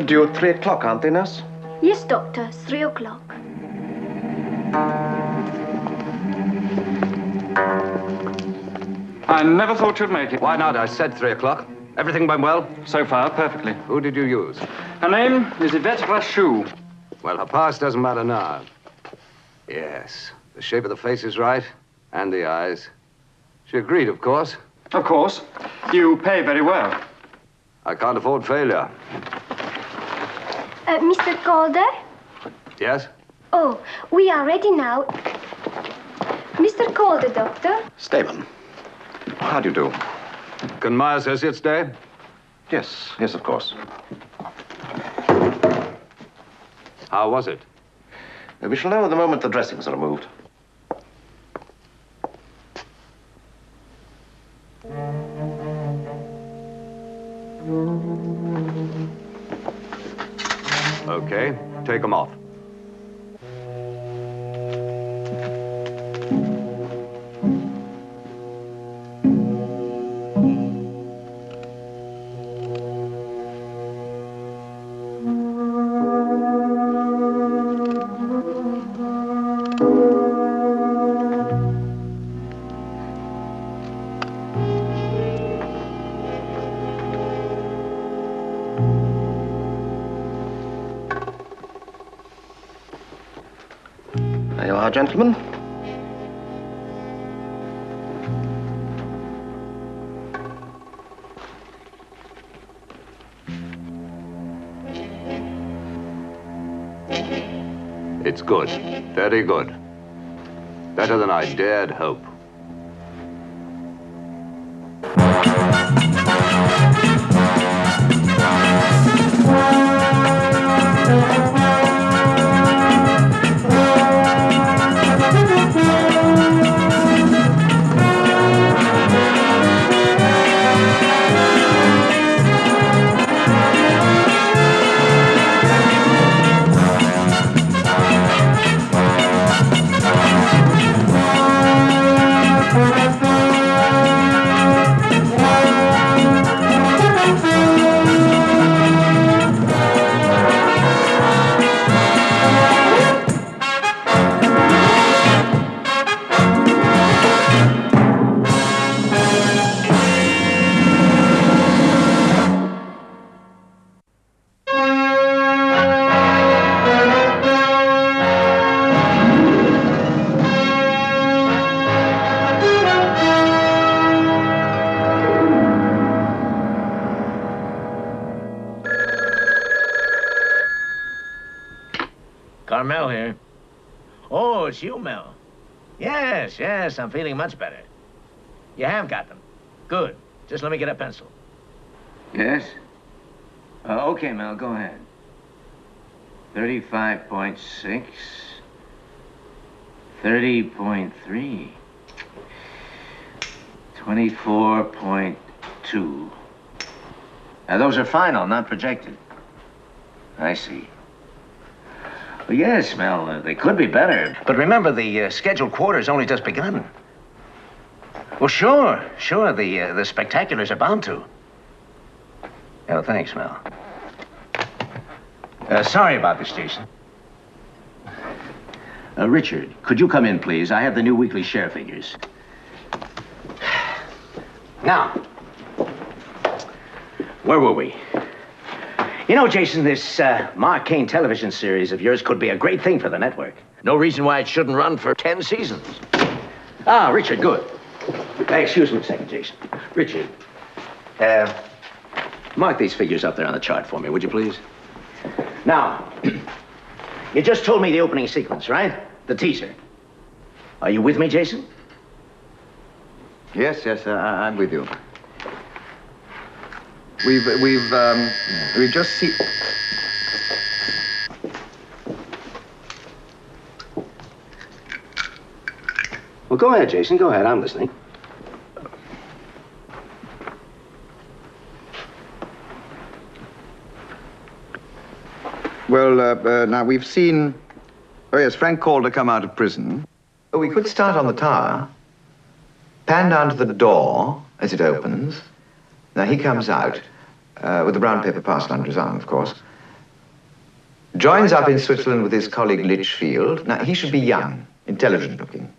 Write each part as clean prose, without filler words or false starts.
Due at 3 o'clock, aren't they, nurse? Yes, doctor. 3 o'clock. I never thought you'd make it. Why not? I said 3 o'clock. Everything went well? So far, perfectly. Who did you use? Her name is Ep.1. Well, her past doesn't matter now. Yes, the shape of the face is right, and the eyes. She agreed, of course. Of course. You pay very well. I can't afford failure. Mr. Calder? Yes? Oh, we are ready now. Mr. Calder, doctor. Stayman. How do you do? Can my associate stay? Yes, of course. How was it? We shall know the moment the dressings are removed. Okay, take them off. There you are, gentlemen. It's good. Very good. Better than I dared hope. Carmel here. Oh, it's you, Mel. Yes, I'm feeling much better. You have got them. Good. Just let me get a pencil. Yes? Okay, Mel, go ahead. 35.6. 30.3. 24.2. Now, those are final, not projected. I see. Well, yes, Mel, they could be better. But remember, the scheduled quarter's only just begun. Well, sure, the spectaculars are bound to. Oh, thanks, Mel. Sorry about this, Jason. Richard, could you come in, please? I have the new weekly share figures. Now, where were we? You know, Jason, this Mark Kane television series of yours could be a great thing for the network. No reason why it shouldn't run for 10 seasons. Ah, Richard, good. Excuse me a second, Jason. Richard, mark these figures up there on the chart for me, would you please? Now, you just told me the opening sequence, right? The teaser. Are you with me, Jason? Yes, I'm with you. We've just seen... Well, go ahead, Jason. Go ahead. I'm listening. Well, now we've seen... Oh, yes, Frank Calder come out of prison. Oh, we could start on the tower, pan down to the door as it opens. Now, he comes out with the brown paper parcel under his arm, of course. joins up in Switzerland with his colleague Litchfield. Now, he should be young, intelligent looking,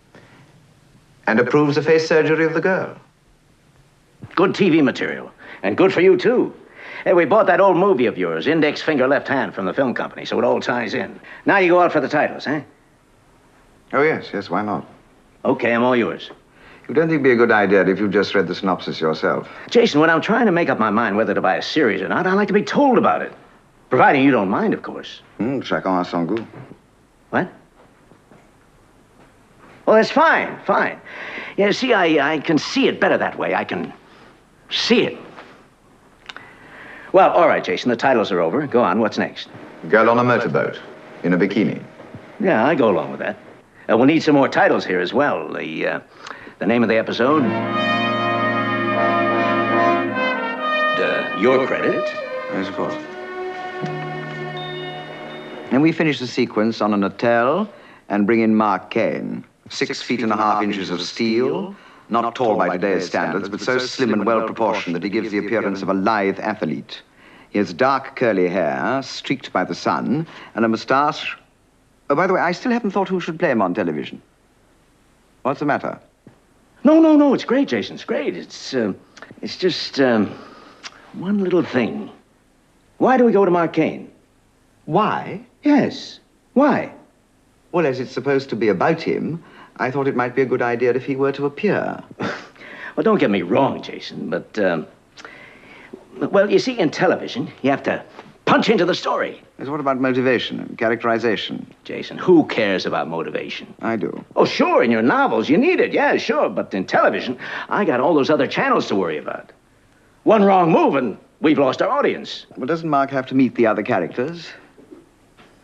and approves the face surgery of the girl. Good TV material. And good for you, too. Hey, we bought that old movie of yours, Index Finger Left Hand, from the film company, so it all ties in. Now you go out for the titles, eh? Oh, yes, why not? Okay, I'm all yours. You don't think it'd be a good idea if you just read the synopsis yourself? Jason, when I'm trying to make up my mind whether to buy a series or not, I like to be told about it. Providing you don't mind, of course. Chacun a son goût. What? Well, that's fine. Yeah, see, I can see it better that way. I can see it. Well, all right, Jason, the titles are over. Go on, what's next? Girl on a motorboat, in a bikini. Yeah, I go along with that. We'll need some more titles here as well. The name of the episode? Your credit? Yes, of course. And we finish the sequence on an hotel and bring in Mark Caine. 6 feet and a half inches of steel, not tall by today's standards, but so slim and well-proportioned that he gives the appearance of a lithe athlete. He has dark curly hair, streaked by the sun, and a moustache. Oh, by the way, I still haven't thought who should play him on television. What's the matter? No, it's great, Jason, it's great. It's just, one little thing. Why do we go to Mark Caine? Why? Yes, why? Well, as it's supposed to be about him, I thought it might be a good idea if he were to appear. Well, don't get me wrong, Jason, but, well, you see, in television, you have to punch into the story. Yes, what about motivation and characterization? Jason, who cares about motivation? I do. Oh, sure, in your novels, you need it, yeah, sure, but in television, I got all those other channels to worry about. One wrong move and we've lost our audience. Well, doesn't Mark have to meet the other characters?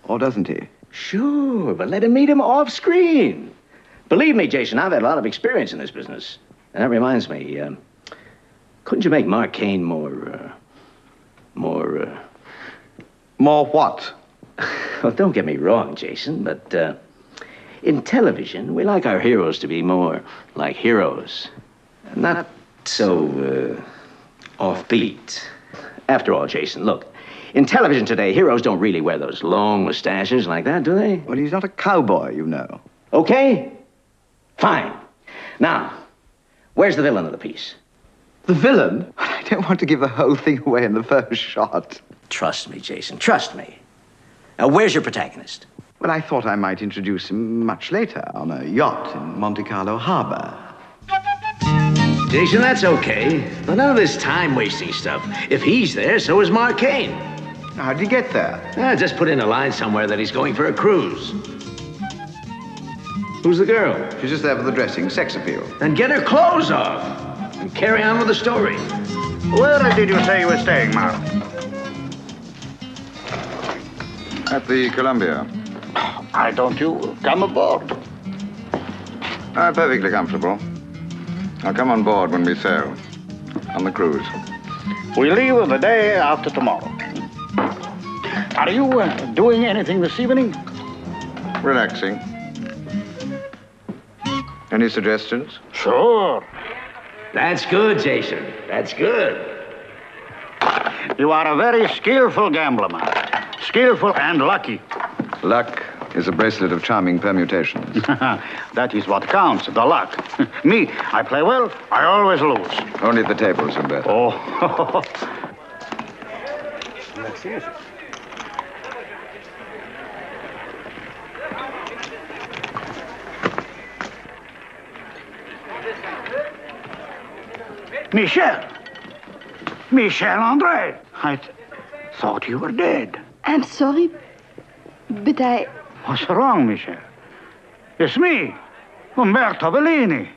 Or doesn't he? Sure, but let him meet him off screen. Believe me, Jason, I've had a lot of experience in this business. And that reminds me, couldn't you make Mark Caine more what? Well, don't get me wrong, Jason, but, in television, we like our heroes to be more like heroes. Not so, offbeat. After all, Jason, look, in television today, heroes don't really wear those long mustaches like that, do they? Well, he's not a cowboy, you know. Okay? Fine. Now, where's the villain of the piece? The villain? I don't want to give the whole thing away in the first shot. Trust me, Jason, trust me. Now, where's your protagonist? Well, I thought I might introduce him much later on a yacht in Monte Carlo Harbor. Jason, that's okay. But none of this time-wasting stuff. If he's there, so is Mark Caine. How did he get there? Just put in a line somewhere that he's going for a cruise. Who's the girl? She's just there for the dressing, sex appeal. Then get her clothes off and carry on with the story. Where did you say you were staying, Mark? At the Columbia. Why don't you come aboard? I'm perfectly comfortable. I'll come on board when we sail. On the cruise. We leave the day after tomorrow. Are you doing anything this evening? Relaxing. Any suggestions? Sure. That's good, Jason. That's good. You are a very skillful gambler, Mark. Skillful and lucky. Luck is a bracelet of charming permutations. That is what counts, the luck. Me, I play well, I always lose. Only the tables are better. Oh. Michel André. I thought you were dead. I'm sorry, but I... What's wrong, Michel? It's me, Umberto Bellini.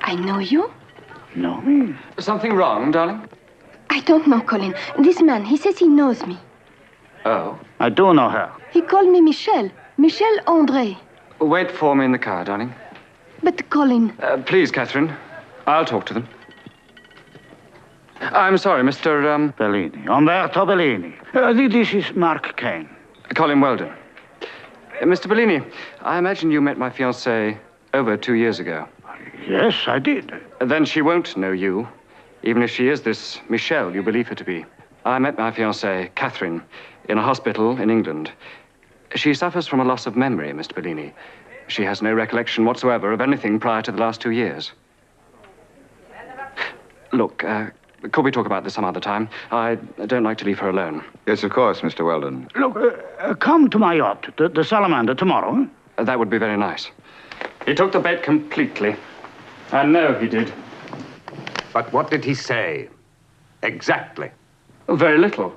I know you? Know me? Something wrong, darling? I don't know, Colin. This man, he says he knows me. Oh. I do know her. He called me Michel. Michel André. Wait for me in the car, darling. But, Colin... Please, Catherine. I'll talk to them. I'm sorry, Mr. Bellini. Umberto Bellini. This is Mark Caine. Colin Weldon. Mr. Bellini, I imagine you met my fiancée over 2 years ago. Yes, I did. Then she won't know you, even if she is this Michelle you believe her to be. I met my fiancée, Catherine, in a hospital in England. She suffers from a loss of memory, Mr. Bellini. She has no recollection whatsoever of anything prior to the last 2 years. Look, could we talk about this some other time? I don't like to leave her alone. Yes, of course, Mr. Weldon. Look, come to my yacht, the Salamander, tomorrow. That would be very nice. He took the bait completely. I know he did. But what did he say? Exactly. Very little.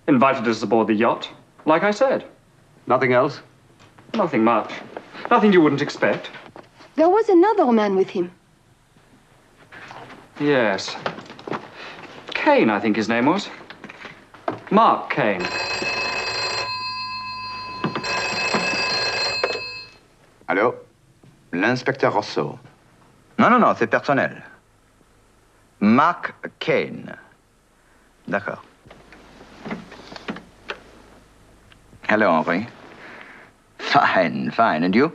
Invited us aboard the yacht, like I said. Nothing else? Nothing much. Nothing you wouldn't expect. There was another man with him. Yes. Kane, I think his name was. Mark Kane. Allô? L'inspecteur Rousseau. Non, c'est personnel. Mark Kane. D'accord. Hello, Henri. Fine. And you?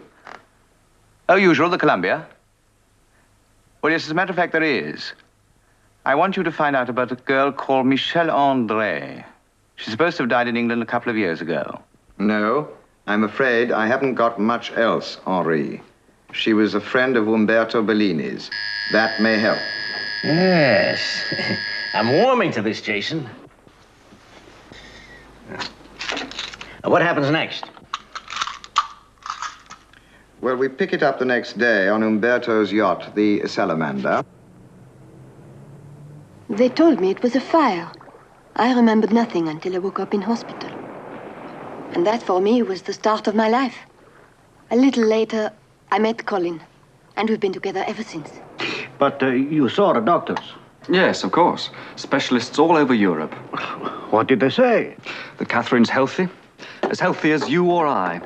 Oh, usual, the Columbia? Well, yes, as a matter of fact, there is. I want you to find out about a girl called Michelle André. She's supposed to have died in England a couple of years ago. No, I'm afraid I haven't got much else, Henri. She was a friend of Umberto Bellini's. That may help. Yes. I'm warming to this, Jason. What happens next? Well, we pick it up the next day on Umberto's yacht, the Salamander. They told me it was a fire. I remembered nothing until I woke up in hospital. And that, for me, was the start of my life. A little later, I met Colin, and we've been together ever since. But you saw the doctors. Yes, of course. Specialists all over Europe. What did they say? That Catherine's healthy. As healthy as you or I.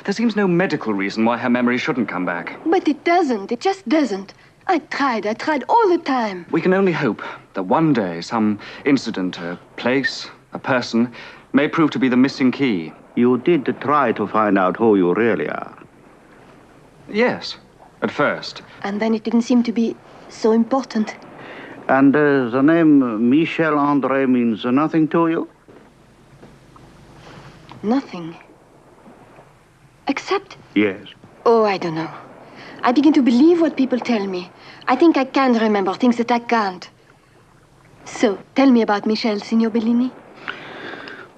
There seems no medical reason why her memory shouldn't come back. But it doesn't. It just doesn't. I tried all the time. We can only hope that one day some incident, a place, a person, may prove to be the missing key. You did try to find out who you really are. Yes, at first. And then it didn't seem to be so important. And the name Michel André means nothing to you? Nothing. Except... Yes. Oh, I don't know. I begin to believe what people tell me. I think I can remember things that I can't. So, tell me about Michelle, Signor Bellini.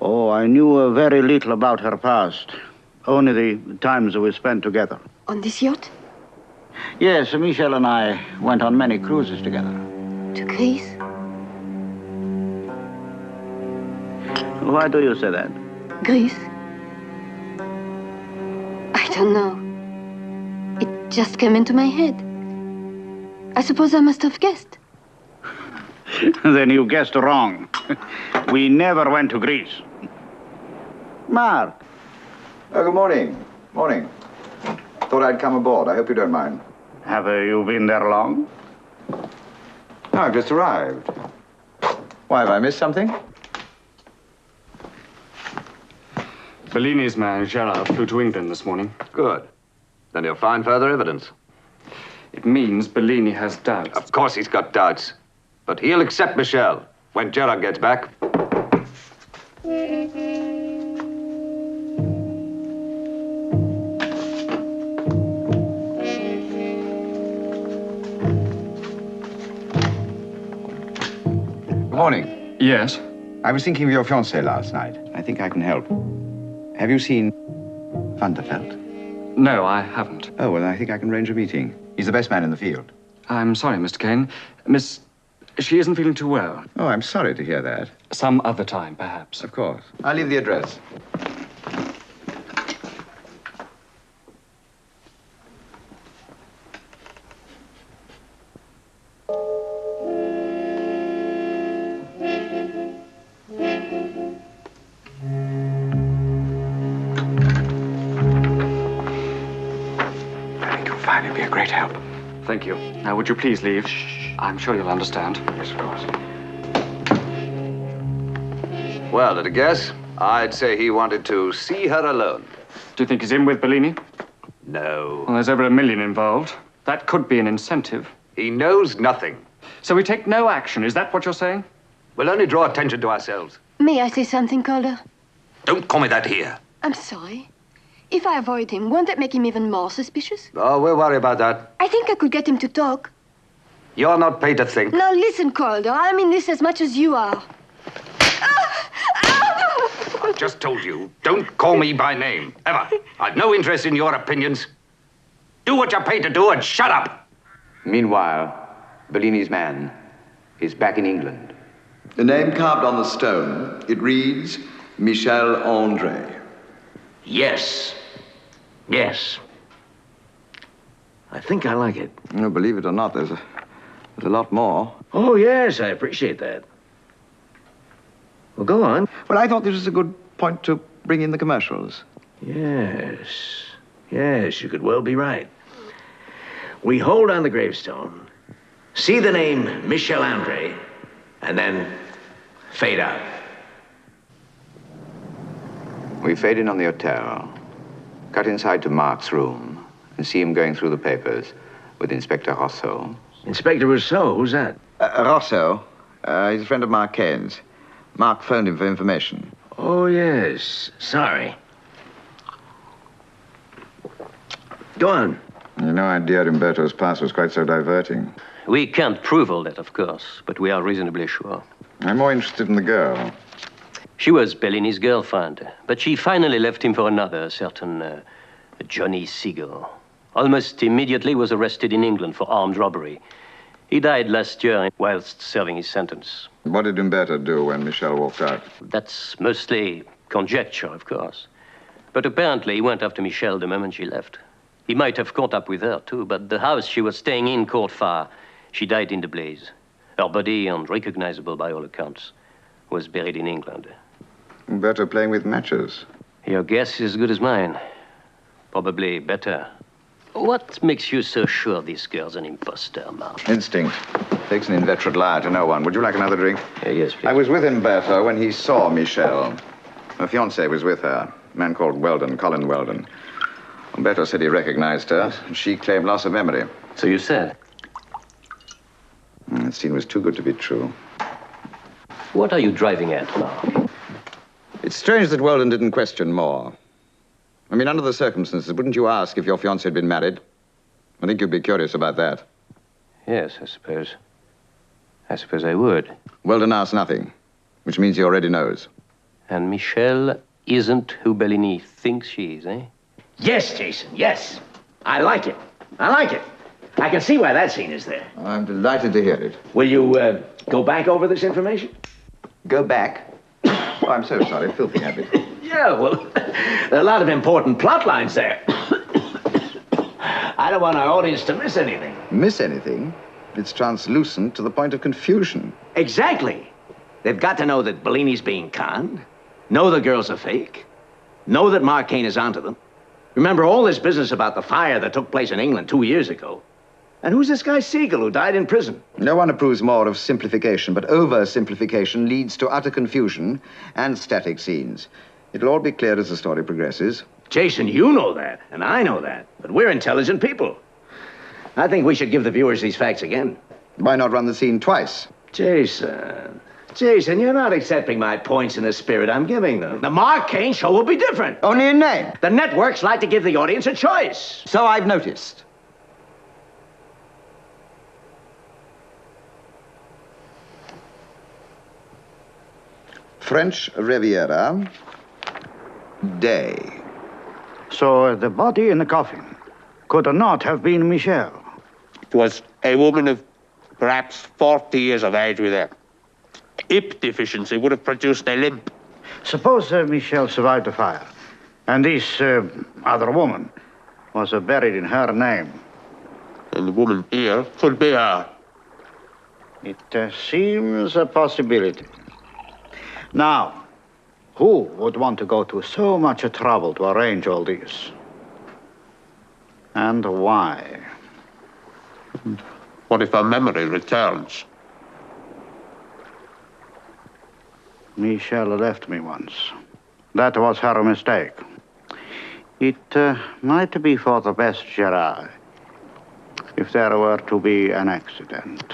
Oh, I knew very little about her past. Only the times we spent together. On this yacht? Yes, Michelle and I went on many cruises together. To Greece? Why do you say that? Greece? I don't know. It just came into my head. I suppose I must have guessed. Then you guessed wrong. We never went to Greece. Mark. Oh, good morning. Morning. Thought I'd come aboard. I hope you don't mind. Have you been there long? No, I've just arrived. Why, have I missed something? Bellini's man, Gerard, flew to England this morning. Good. Then you'll find further evidence. It means Bellini has doubts. Of course he's got doubts. But he'll accept Michelle when Gerard gets back. Good morning. Yes? I was thinking of your fiancé last night. I think I can help. Have you seen Van der Veld? No, I haven't. Oh, well, I think I can arrange a meeting. He's the best man in the field. I'm sorry, Mr. Kane. She isn't feeling too well. Oh, I'm sorry to hear that. Some other time, perhaps. Of course. I'll leave the address. It'd be a great help. Thank you. Now, would you please leave? I'm sure you'll understand. Yes, of course. Well, at a guess, I'd say he wanted to see her alone. Do you think he's in with Bellini? No. Well, there's over $1 million involved. That could be an incentive. He knows nothing. So we take no action. Is that what you're saying? We'll only draw attention to ourselves. May I say something, Calder? Don't call me that here. I'm sorry. If I avoid him, won't that make him even more suspicious? Oh, we'll worry about that. I think I could get him to talk. You're not paid to think. Now listen, Calder. I'm in this as much as you are. I just told you, don't call me by name, ever. I've no interest in your opinions. Do what you're paid to do and shut up. Meanwhile, Bellini's man is back in England. The name carved on the stone, it reads Michel André. Yes. Yes. I think I like it. No, believe it or not, there's a lot more. Oh, yes, I appreciate that. Well, go on. Well, I thought this was a good point to bring in the commercials. Yes. Yes, you could well be right. We hold on the gravestone, see the name Michel André, and then fade out. We fade in on the hotel, cut inside to Mark's room, and see him going through the papers with Inspector Rousseau. Inspector Rousseau, who's that? Rousseau, he's a friend of Mark Kane's. Mark phoned him for information. Oh, yes. Sorry. Go on. No idea Umberto's past was quite so diverting. We can't prove all that, of course, but we are reasonably sure. I'm more interested in the girl. She was Bellini's girlfriend, but she finally left him for another, a certain Johnny Siegel. Almost immediately was arrested in England for armed robbery. He died last year whilst serving his sentence. What did Umberto do when Michel walked out? That's mostly conjecture, of course. But apparently he went after Michel the moment she left. He might have caught up with her, too, but the house she was staying in caught fire. She died in the blaze. Her body, unrecognizable by all accounts, was buried in England. Umberto playing with matches. Your guess is as good as mine. Probably better. What makes you so sure this girl's an imposter, Mark? Instinct. Takes an inveterate liar to know one. Would you like another drink? Yes, please. I was with Umberto when he saw Michel. Her fiancé was with her, a man called Weldon, Colin Weldon. Umberto said he recognized her, and she claimed loss of memory. So you said? That scene was too good to be true. What are you driving at, Mark? It's strange that Weldon didn't question more. I mean, under the circumstances, wouldn't you ask if your fiancé had been married? I think you'd be curious about that. Yes, I suppose. I suppose I would. Weldon asked nothing, which means he already knows. And Michelle isn't who Bellini thinks she is, eh? Yes, Jason, yes. I like it. I like it. I can see why that scene is there. I'm delighted to hear it. Will you go back over this information? Go back? Oh, I'm so sorry. Filthy habit. Yeah, well, there are a lot of important plot lines there. I don't want our audience to miss anything. Miss anything? It's translucent to the point of confusion. Exactly. They've got to know that Bellini's being conned, know the girls are fake, know that Mark Kane is onto them. Remember all this business about the fire that took place in England 2 years ago. And who's this guy Siegel who died in prison? No one approves more of simplification, but oversimplification leads to utter confusion and static scenes. It'll all be clear as the story progresses. Jason, you know that, and I know that, but we're intelligent people. I think we should give the viewers these facts again. Why not run the scene twice? Jason, you're not accepting my points in the spirit I'm giving them. The Mark Kane show will be different. Only in name. The networks like to give the audience a choice. So I've noticed. French Riviera, day. So the body in the coffin could not have been Michel. It was a woman of perhaps 40 years of age with a hip deficiency, would have produced a limp. Suppose Michel survived the fire, and this other woman was buried in her name. And the woman here could be her. It seems a possibility. Now, who would want to go to so much trouble to arrange all this? And why? What if her memory returns? Michelle left me once. That was her mistake. It might be for the best, Gerard, if there were to be an accident.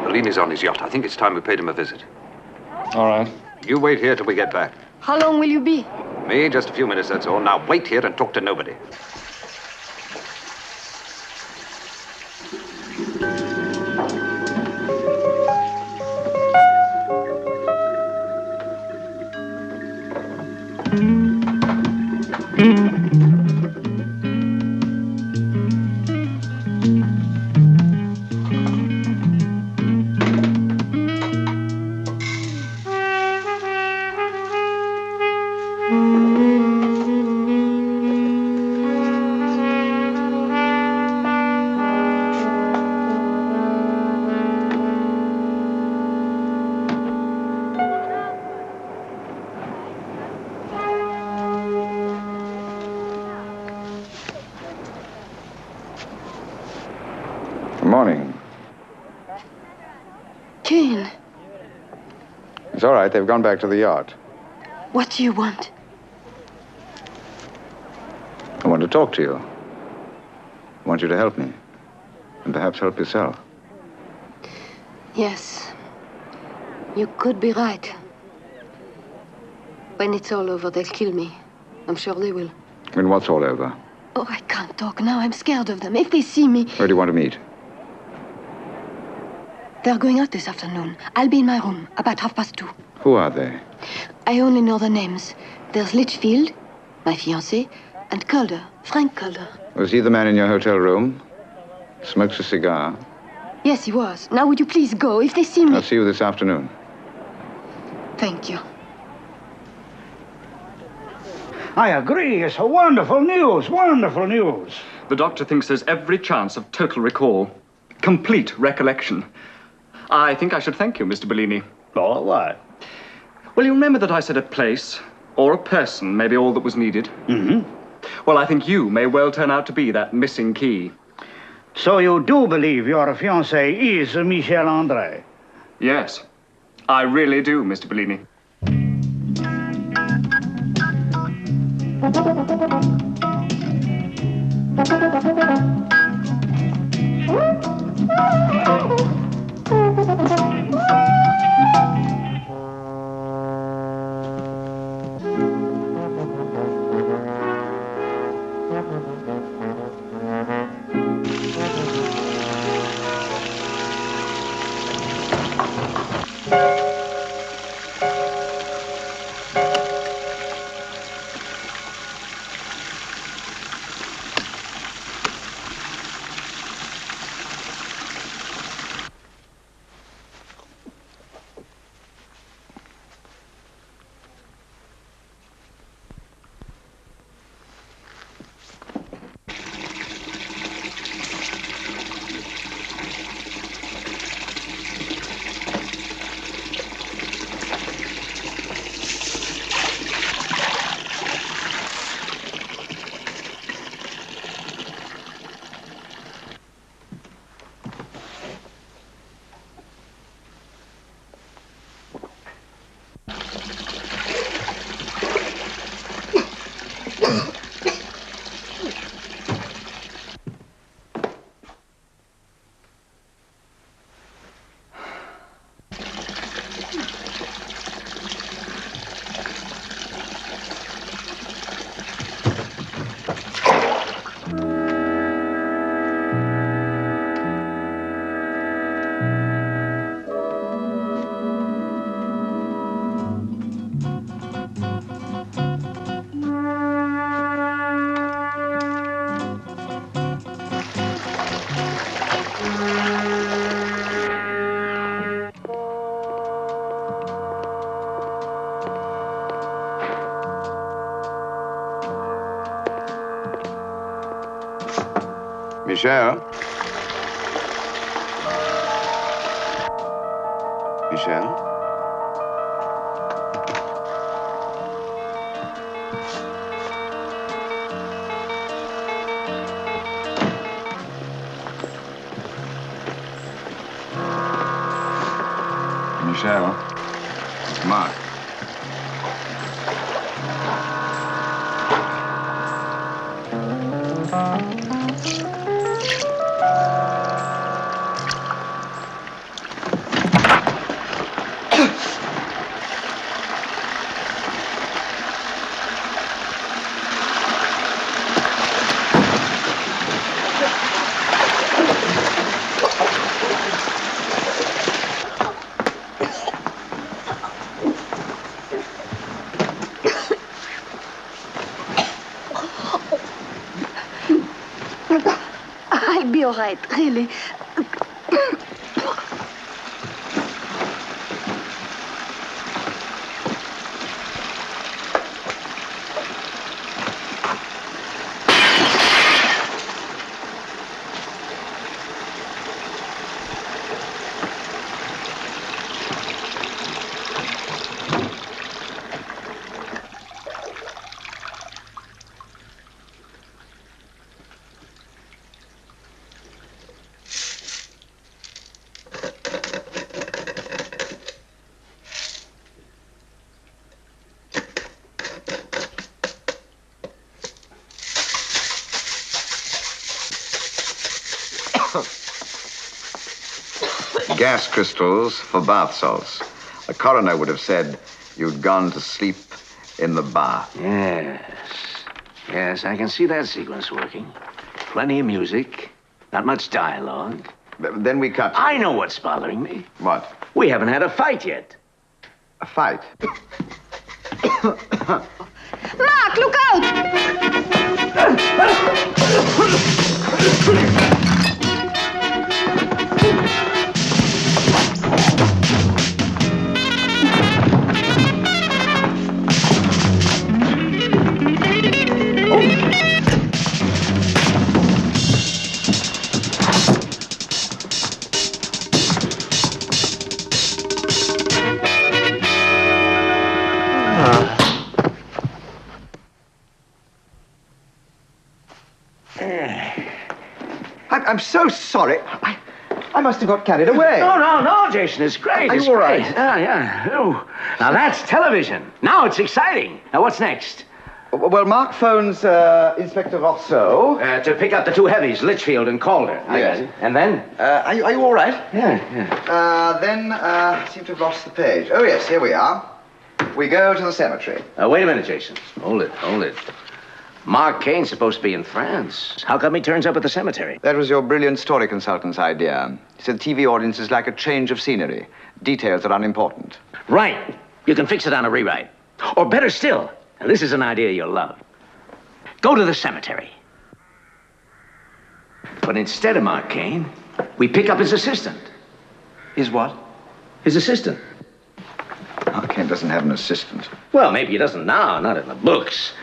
Bellini's on his yacht. I think it's time we paid him a visit. All right. You wait here till we get back. How long will you be? Me, just a few minutes, that's all. Now wait here and talk to nobody. Good morning. Kane, It's all right. They've gone back to the yacht. what do you want? I want to talk to you. I want you to help me. And perhaps help yourself. Yes, you could be right. When it's all over, they'll kill me. I'm sure they will. When what's all over? Oh, I can't talk now. I'm scared of them. If they see me, Where do you want to meet? they're going out this afternoon. I'll be in my room about 2:30. Who are they? I only know the names. There's Litchfield, my fiancé, and Calder, Frank Calder. Was he the man in your hotel room? Smokes a cigar. Yes, he was. Now, would you please go? If they see me... I'll see you this afternoon. Thank you. I agree. It's a wonderful news. Wonderful news. The doctor thinks there's every chance of total recall. Complete recollection. I think I should thank you, Mr. Bellini. Oh, what? Well, you remember that I said a place or a person may be all that was needed? Mm-hmm. Well, I think you may well turn out to be that missing key. So you do believe your fiancé is Michel André? Yes, I really do, Mr. Bellini. Michelle? Michelle? Michelle? It's Mark. I'll be all right, really. Gas crystals for bath salts. The coroner would have said you'd gone to sleep in the bath. Yes. Yes, I can see that sequence working. Plenty of music, not much dialogue. Then we cut. I know what's bothering me. What? We haven't had a fight yet. A fight? Mark, look out! I'm so sorry. I must have got carried away. No, Jason, it's great. Are It's you all right? great. Yeah. Oh, now that's television. Now it's exciting. Now what's next? Well, Mark phones Inspector Rousseau. To pick up the two heavies, Litchfield and Calder. Yes. And then? Are you all right? Yeah. Then, I seem to have lost the page. Oh, yes, here we are. We go to the cemetery. Wait a minute, Jason. Hold it. Mark Kane's supposed to be in France. How come he turns up at the cemetery? That was your brilliant story consultant's idea. He said TV audiences like a change of scenery. Details are unimportant. Right. You can fix it on a rewrite. Or better still, and this is an idea you'll love. Go to the cemetery. But instead of Mark Kane, we pick up his assistant. His what? His assistant. Mark Kane doesn't have an assistant. Well, maybe he doesn't now, not in the books.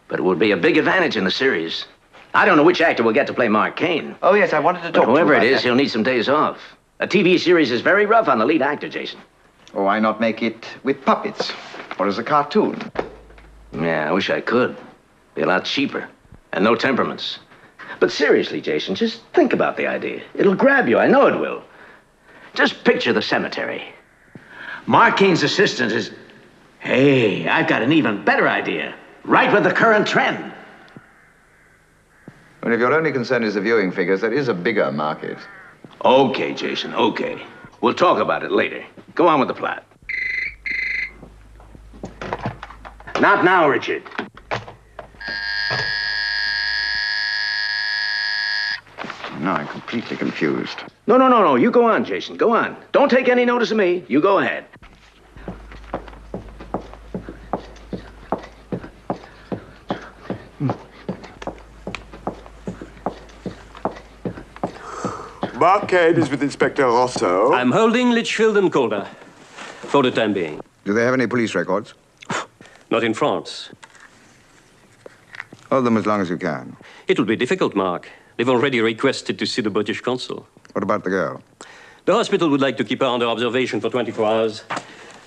But it would be a big advantage in the series. I don't know which actor will get to play Mark Kane. Oh, yes, I wanted to talk to you whoever about it is, that. he'll need some days off. A TV series is very rough on the lead actor, Jason. Oh, why not make it with puppets? Or as a cartoon? Yeah, I wish I could. Be a lot cheaper. And no temperaments. But seriously, Jason, just think about the idea. It'll grab you, I know it will. Just picture the cemetery. Mark Kane's assistant is... Hey, I've got an even better idea. Right with the current trend. Well, if your only concern is the viewing figures, there is a bigger market. Okay, Jason, okay. We'll talk about it later. Go on with the plot. Not now, Richard. No, I'm completely confused. No. You go on, Jason. Go on. Don't take any notice of me. You go ahead. Mark Kane is with Inspector Rousseau. I'm holding Litchfield and Calder for the time being. Do they have any police records? Not in France. Hold them as long as you can. It will be difficult, Mark. They've already requested to see the British consul. What about the girl? The hospital would like to keep her under observation for 24 hours,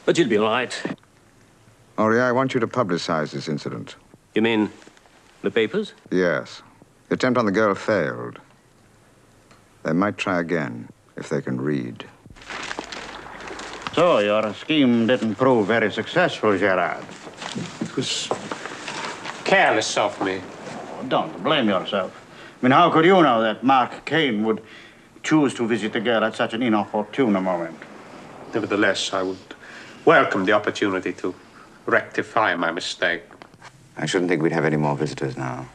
but she'll be all right. Henri, I want you to publicize this incident. You mean the papers? Yes. The attempt on the girl failed. They might try again, if they can read. So, your scheme didn't prove very successful, Gerard. It was careless of me. Oh, don't blame yourself. I mean, how could you know that Mark Kane would choose to visit the girl at such an inopportune moment? Nevertheless, I would welcome the opportunity to rectify my mistake. I shouldn't think we'd have any more visitors now.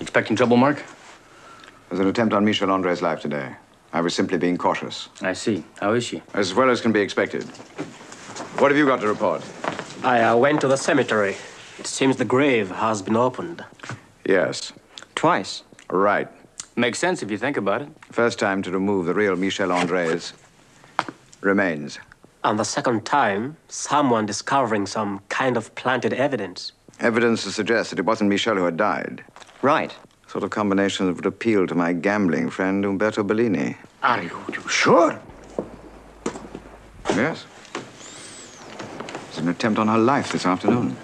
Expecting trouble, Mark? There's an attempt on Michel André's life today. I was simply being cautious. I see. How is she? As well as can be expected. What have you got to report? I went to the cemetery. It seems the grave has been opened. Yes. Twice. Right. Makes sense if you think about it. First time to remove the real Michel André's remains. And the second time, someone discovering some kind of planted evidence. Evidence to suggest that it wasn't Michel who had died. Right. Sort of combination that would appeal to my gambling friend Umberto Bellini. Are you sure? Yes. It's an attempt on her life this afternoon.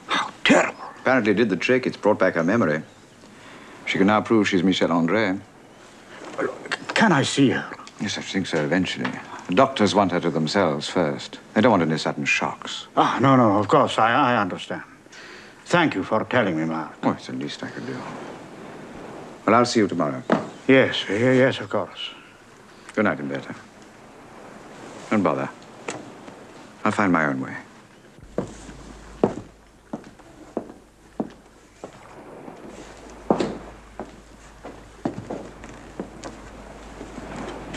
How terrible. Apparently did the trick. It's brought back her memory. She can now prove she's Michel André. Can I see her? Yes, I think so, eventually. The doctors want her to themselves first. They don't want any sudden shocks. Ah, no, of course, I understand. Thank you for telling me, Mark. Oh, it's the least I could do. Well, I'll see you tomorrow. Yes, of course. Good night, Umberto. Don't bother. I'll find my own way.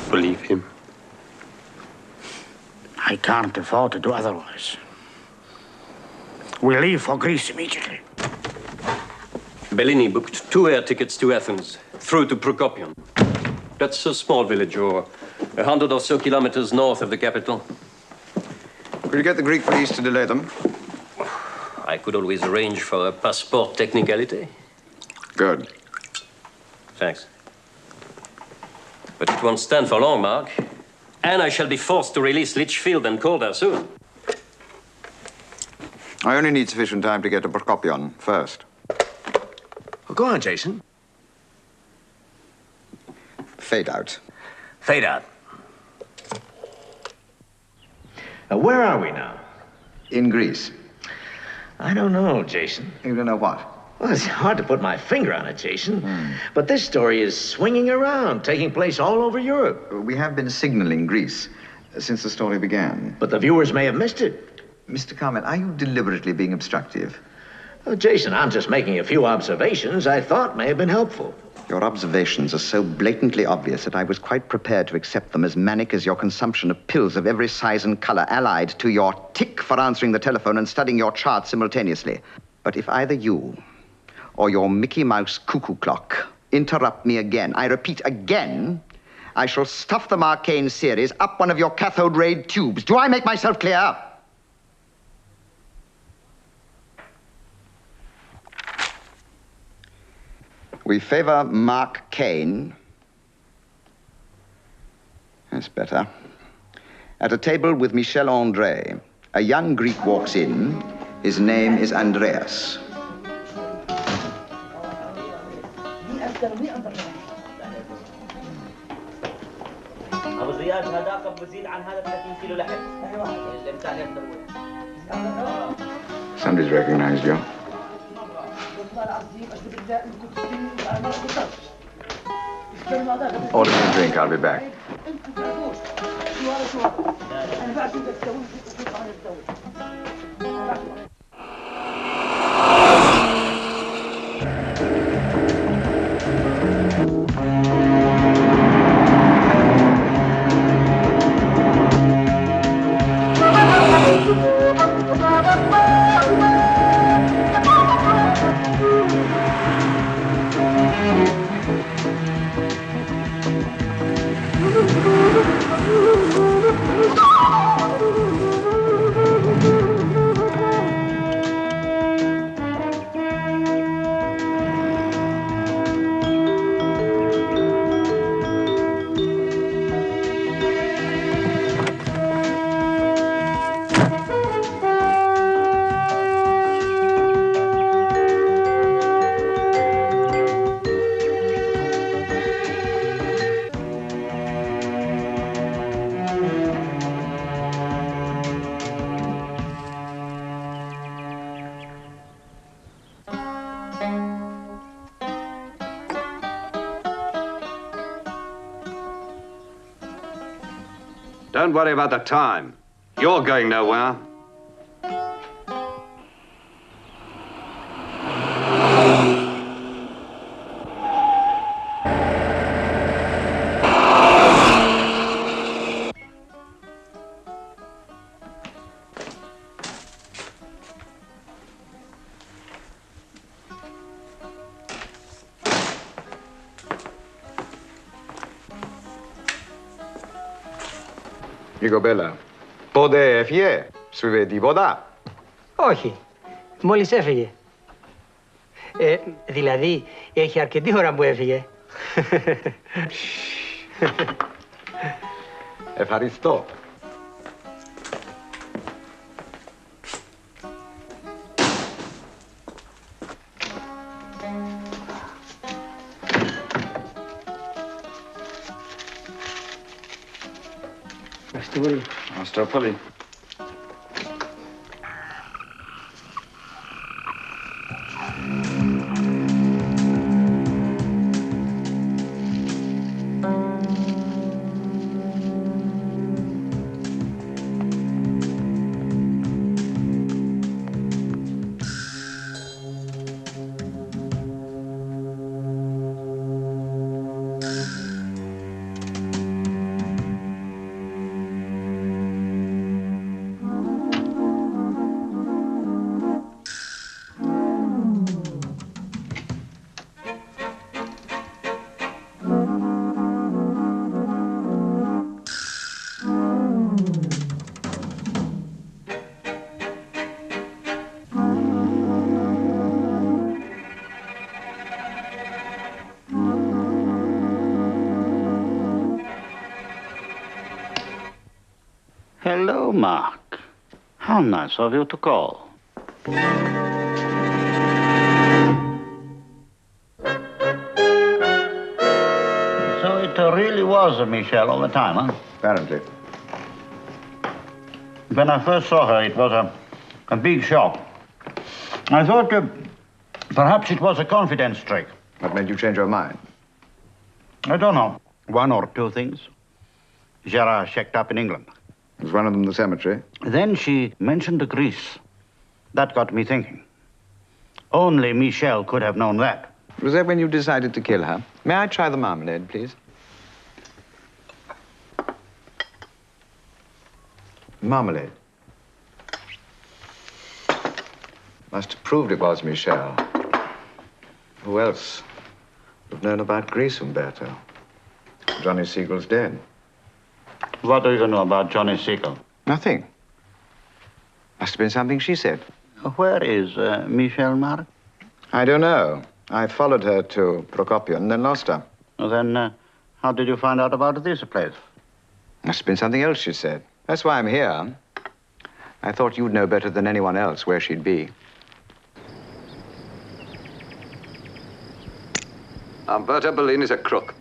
Believe him. I can't afford to do otherwise. We leave for Greece immediately. Bellini booked 2 air tickets to Athens, through to Prokopion. That's a small village, or 100 or so kilometers north of the capital. Could you get the Greek police to delay them? I could always arrange for a passport technicality. Good. Thanks. But it won't stand for long, Mark. And I shall be forced to release Litchfield and Calder soon. I only need sufficient time to get to Prokopion first. Well, go on, Jason. Fade out. Fade out. Where are we now? In Greece. I don't know, Jason. You don't know what? Well, it's hard to put my finger on it, Jason. But this story is swinging around, taking place all over Europe. We have been signaling Greece since the story began. But the viewers may have missed it. Mr. Carmen, are you deliberately being obstructive? Well, Jason, I'm just making a few observations I thought may have been helpful. Your observations are so blatantly obvious that I was quite prepared to accept them as manic as your consumption of pills of every size and color, allied to your tick for answering the telephone and studying your charts simultaneously. But if either you or your Mickey Mouse cuckoo clock interrupt me again, I repeat again, I shall stuff the Marcane series up one of your cathode ray tubes. Do I make myself clear? We favor Mark Kane. That's better. At a table with Michel André, a young Greek walks in. His name is Andreas. ابو زياد هذاك بزيد عن هذا 30 كيلو لحم. ايوه اللي بتاع Somebody's recognized you. Order me a drink, I'll be back. Don't worry about the time. You're going nowhere. Λίγο μπέλα. Πότε έφυγε, σου είπε τίποτα? Όχι, μόλις έφυγε. Δηλαδή, έχει αρκετή ώρα που έφυγε. Ευχαριστώ. Ευχαριστώ πολύ. Hello, Mark. How nice of you to call. So it really was Michelle all the time, huh? Apparently. When I first saw her, it was a big shock. I thought perhaps it was a confidence trick. What made you change your mind? I don't know. One or two things. Gerard checked up in England. Was one of them the cemetery? Then she mentioned Greece. That got me thinking. Only Michelle could have known that. Was that when you decided to kill her? May I try the marmalade, please? Marmalade. Must have proved it was Michelle. Who else would have known about Greece, Umberto? Johnny Siegel's dead. What do you know about Johnny Siegel? Nothing. Must have been something she said. Where is Michelle, Mark? I don't know. I followed her to Prokopion, then lost her. Well, then, how did you find out about this place? Must have been something else she said. That's why I'm here. I thought you'd know better than anyone else where she'd be. Umberto Bellini's a crook.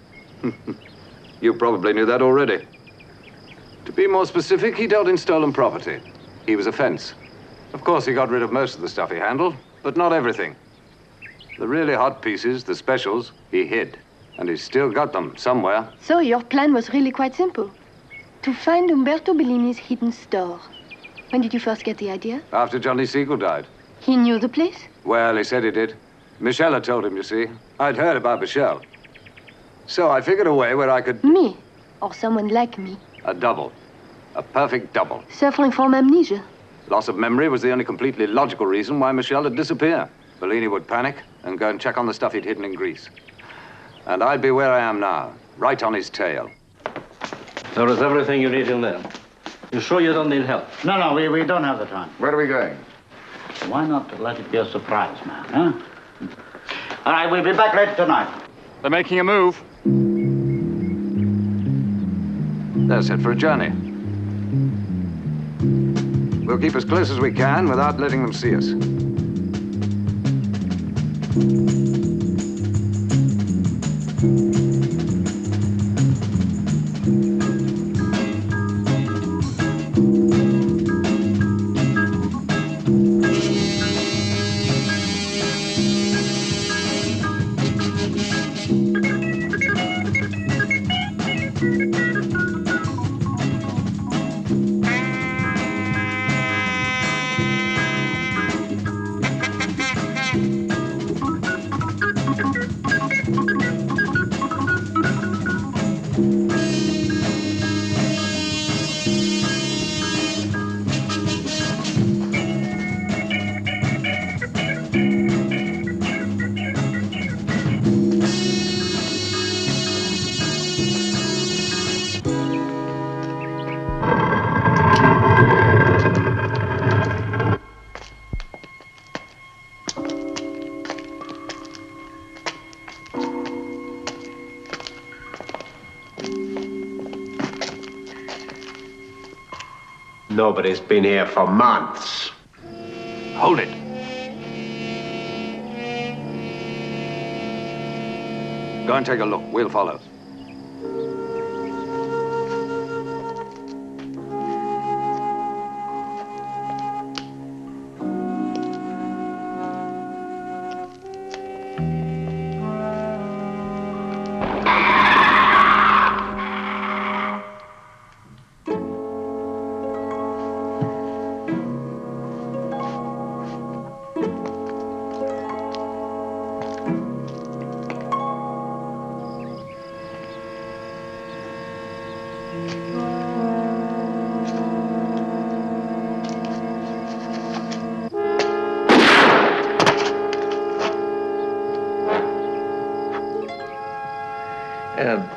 You probably knew that already. To be more specific, he dealt in stolen property. He was a fence. Of course, he got rid of most of the stuff he handled, but not everything. The really hot pieces, the specials, he hid. And he's still got them somewhere. So your plan was really quite simple. To find Umberto Bellini's hidden store. When did you first get the idea? After Johnny Siegel died. He knew the place? Well, he said he did. Michelle had told him, you see. I'd heard about Michelle. So I figured a way where I could... Me? Or someone like me? A double. A perfect double. Suffering from amnesia? Loss of memory was the only completely logical reason why Michelle had disappeared. Bellini would panic and go and check on the stuff he'd hidden in Greece. And I'd be where I am now, right on his tail. There is everything you need in there. You sure you don't need help? No, we don't have the time. Where are we going? Why not let it be a surprise, man, huh? All right, we'll be back later tonight. They're making a move. They're set for a journey. We'll keep as close as we can without letting them see us. Nobody's been here for months. Hold it. Go and take a look. We'll follow.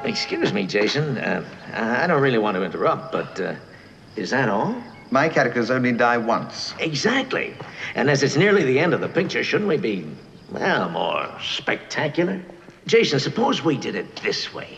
Excuse me, Jason. I don't really want to interrupt, but is that all? My characters only die once. Exactly. And as it's nearly the end of the picture, shouldn't we be, well, more spectacular? Jason, suppose we did it this way.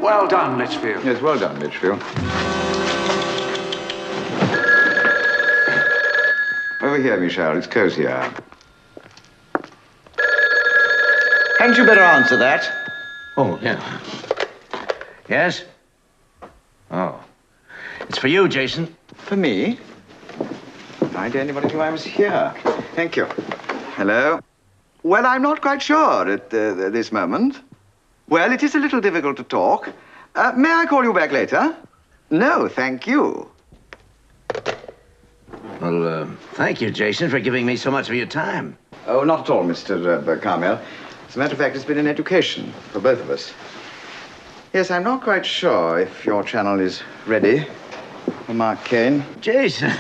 Well done, Litchfield. Yes, well done, Litchfield. Over here, Michel. It's cozier. Hadn't you better answer that? Oh, yeah. Yes? Oh. It's for you, Jason. For me? I didn't anybody knew I was here. Thank you. Hello? Well, I'm not quite sure at this moment. Well, it is a little difficult to talk. May I call you back later? No, thank you. Well, thank you, Jason, for giving me so much of your time. Oh, not at all, Mr. Carmel. As a matter of fact, it's been an education for both of us. Yes, I'm not quite sure if your channel is ready for Mark Kane. Jason,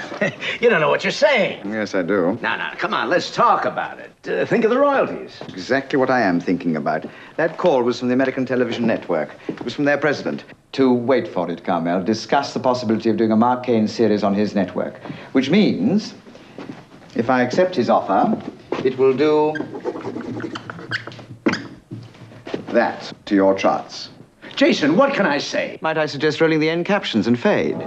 you don't know what you're saying. Yes, I do. Now, come on, let's talk about it. Think of the royalties. Exactly what I am thinking about. That call was from the American Television Network. It was from their president. To wait for it, Carmel, discuss the possibility of doing a Mark Kane series on his network. Which means, if I accept his offer, it will do that to your charts. Jason, what can I say? Might I suggest rolling the end captions and fade?